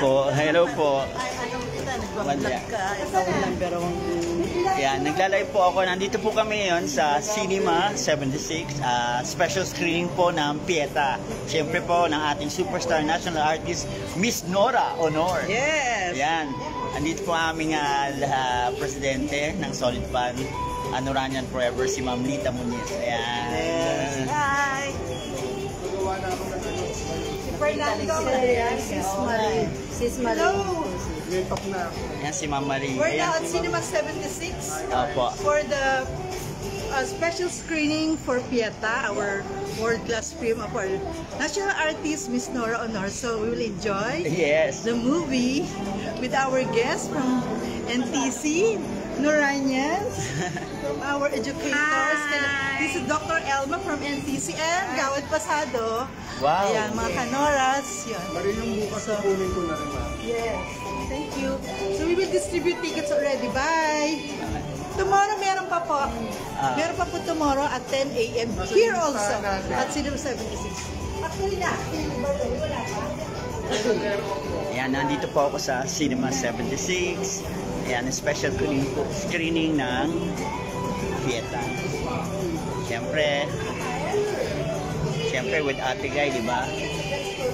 po. Hello po. Nag-vlog ka. Ikaw number 1. Yan, nagla-live po ako. Nandito po kami ngayon sa Cinema 76. Special screening po ng Pieta. Siyempre po ng ating superstar national artist, Miss Nora Honor. Yes! Yan. Andito po aming presidente ng Solid Fan, Anoranian Forever, si Ma'am Lita Muniz. Ayan. Yes! Hi! Fernando, Sis Marie. Hello! Ayan si Ma'am Marie. We're Ayan. now at Cinema 76 Opo. for the special screening for Pieta, our world-class film of our national artist, Miss Nora Honor. So we will enjoy Yes. the movie with our guests from NTC, Noranians, from our educators. This is Dr. Elma from NTC and Gawad Pasado. Wow. Ayan, mga kanoras. Yan. Marin yung bukas na kunin ko na rin, ma'am. Yes. Thank you. So we will distribute tickets already. Bye! Tomorrow meron pa po. Meron pa po tomorrow at 10 a.m. Here also at Cinema 76. Actually na. Wala pa. Ayan, nandito po ako sa Cinema 76. Ayan, special screening ng Pieta. Siyempre with Ate Guy, di ba?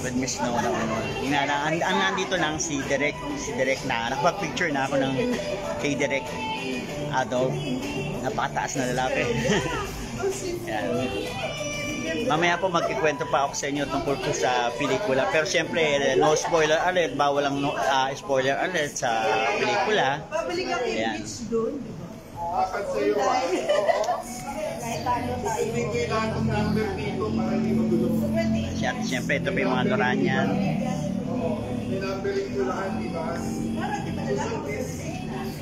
With Miss Nora Honor. Ang nandito lang si Direk na. Nakapag-picture na ako ng kay Direk Adolf. Napakataas na lalaki. Ayan. Mamaya po magkikwento pa ako sa inyo tungkol po sa pelikula. Pero siyempre, no spoiler alert. Bawal ang spoiler alert sa pelikula. Babalik kami yung beach doon. Apat sa'yo, hindi kailangan kong number dito para hindi magulo. Siyempre, ito pa yung mga Noranian. Ninumbering ko lahat, di ba?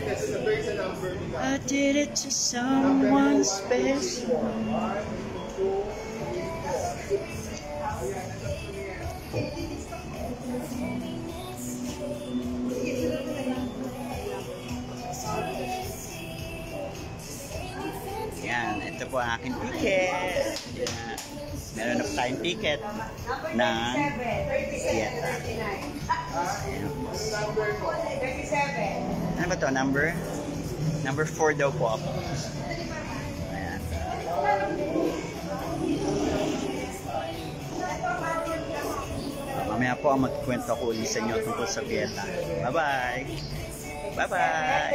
Kasi there's a number. I did it to someone special. Yan, ito po ang aking ticket. Yan. Meron na po tayong ticket ng Pieta. Ano ba ito? Number 4 daw po ako. Ayan. Mamaya po ang magkwento ko ulit sa inyo tungkol sa Pieta. Bye-bye! Bye-bye!